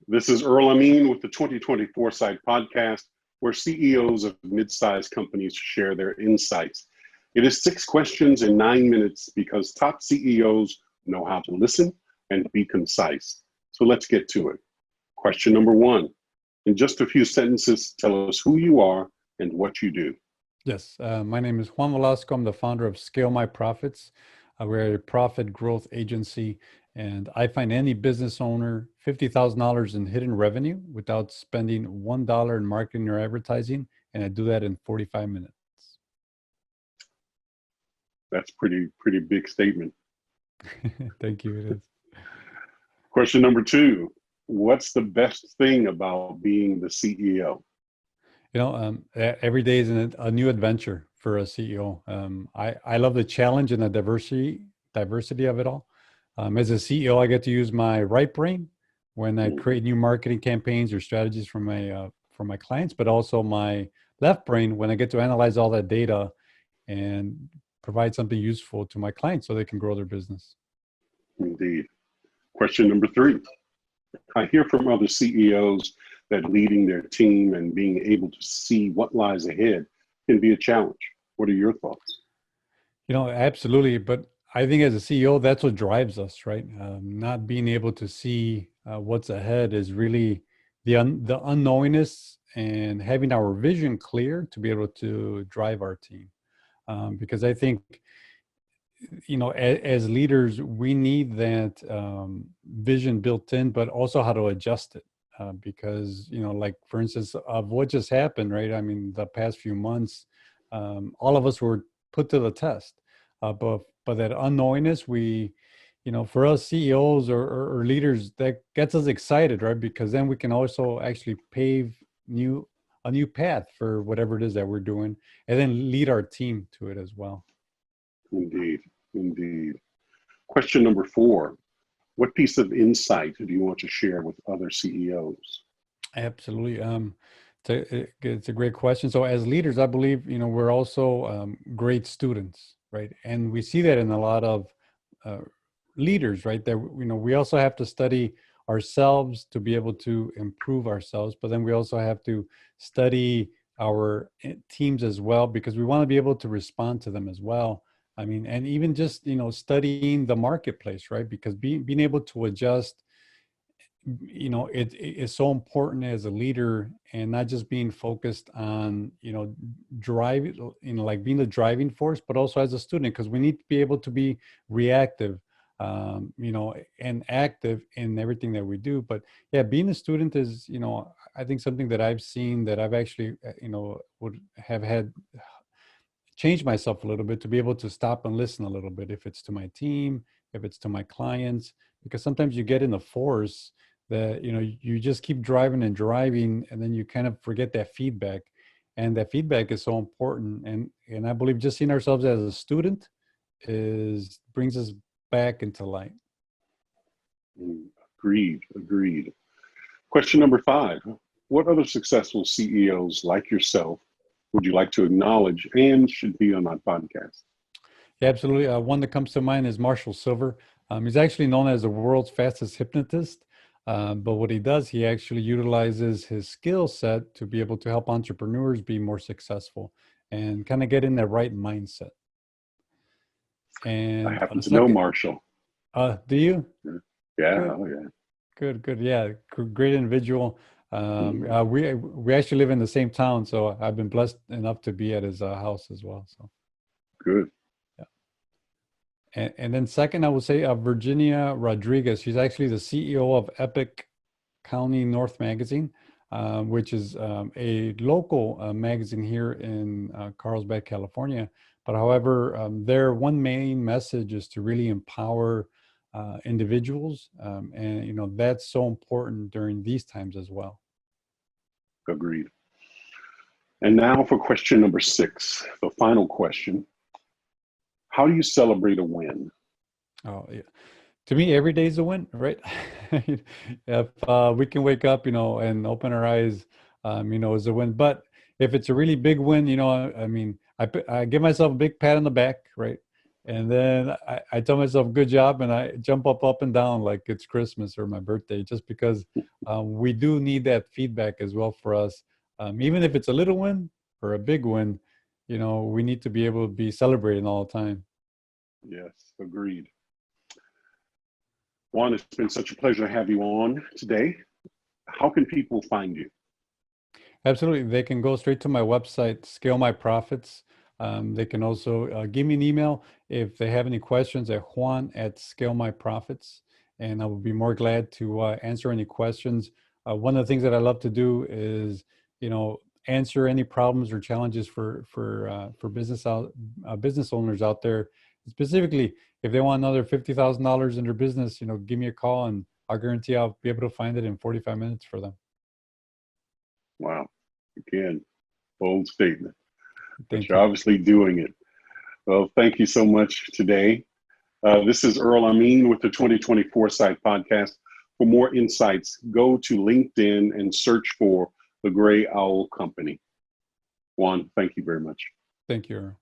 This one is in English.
This is Earl Amin with the 2020 Foresight Podcast, where CEOs of mid-sized companies share their insights. It is 6 questions in 9 minutes because top CEOs know how to listen and be concise. So let's get to it. Question number 1. In just a few sentences, tell us who you are and what you do. Yes, my name is Juan Velasco. I'm the founder of Scale My Profits. We're a profit growth agency, and I find any business owner $50,000 in hidden revenue without spending $1 in marketing or advertising, and I do that in 45 minutes. That's pretty big statement. Thank you. It is. Question number 2. What's the best thing about being the CEO? Every day is a new adventure for a CEO. I love the challenge and the diversity of it all. As a CEO, I get to use my right brain when I create new marketing campaigns or strategies for my clients, but also my left brain when I get to analyze all that data and provide something useful to my clients so they can grow their business. Indeed. Question number 3. I hear from other CEOs that leading their team and being able to see what lies ahead can be a challenge. What are your thoughts? Absolutely. But I think as a CEO, that's what drives us, right? Not being able to see what's ahead is really the unknowingness, and having our vision clear to be able to drive our team. Because I think, as leaders, we need that vision built in, but also how to adjust it. Because, like, for instance, of what just happened, right? I mean, the past few months, all of us were put to the test. But that unknowingness, for us CEOs or leaders, that gets us excited, right? Because then we can also actually pave a new path for whatever it is that we're doing, and then lead our team to it as well. Indeed. Question number 4. What piece of insight do you want to share with other CEOs? Absolutely. It's a great question. So as leaders, I believe, we're also great students, right? And we see that in a lot of leaders, right? That, we also have to study ourselves to be able to improve ourselves, but then we also have to study our teams as well, because we want to be able to respond to them as well. I mean, and even just, studying the marketplace, right? Because being able to adjust, it is so important as a leader, and not just being focused on, driving, like being the driving force, but also as a student, because we need to be able to be reactive, and active in everything that we do. But yeah, being a student is, I think something that I've seen that I've actually, would have had change myself a little bit to be able to stop and listen a little bit, if it's to my team, if it's to my clients, because sometimes you get in a force that, you just keep driving, and then you kind of forget that feedback. And that feedback is so important. And I believe just seeing ourselves as a student brings us back into light. Agreed. Question number 5. What other successful CEOs like yourself would you like to acknowledge and should be on my podcast? Yeah, absolutely. One that comes to mind is Marshall Silver. He's actually known as the world's fastest hypnotist. But what he does, he actually utilizes his skill set to be able to help entrepreneurs be more successsul and kind of get in the right mindset. And I happen to know Marshall. Do you? Yeah. Good. Oh, yeah. Good. Yeah. Great individual. We actually live in the same town, so I've been blessed enough to be at his house as well. So good. Yeah. And then second, I would say Virginia Rodriguez. She's actually the CEO of Epic County North Magazine, which is a local magazine here in Carlsbad, California. But however, their one main message is to really empower individuals, and that's so important during these times as well. Agreed. And now for question number 6, the final question. How do you celebrate a win? Oh, yeah. To me, every day is a win, right? If we can wake up, and open our eyes, is a win. But if it's a really big win, I give myself a big pat on the back, right? And then I tell myself, good job. And I jump up and down like it's Christmas or my birthday, just because we do need that feedback as well for us. Even if it's a little win or a big win, we need to be able to be celebrating all the time. Yes, agreed. Juan, it's been such a pleasure to have you on today. How can people find you? Absolutely. They can go straight to my website, Scale My Profits. They can also give me an email if they have any questions at Juan@Scale My Profits, and I will be more glad to answer any questions. One of the things that I love to do is, answer any problems or challenges for business owners out there. Specifically, if they want another $50,000 in their business, give me a call, and I'll guarantee I'll be able to find it in 45 minutes for them. Wow. Again, bold statement. But Thank you're you. obviously doing it. Well, thank you so much today. This is Earl Amin with the 2024 Site Podcast. For more insights, go to LinkedIn and search for the Gray Owl Company. Juan, thank you very much. Thank you, Earl.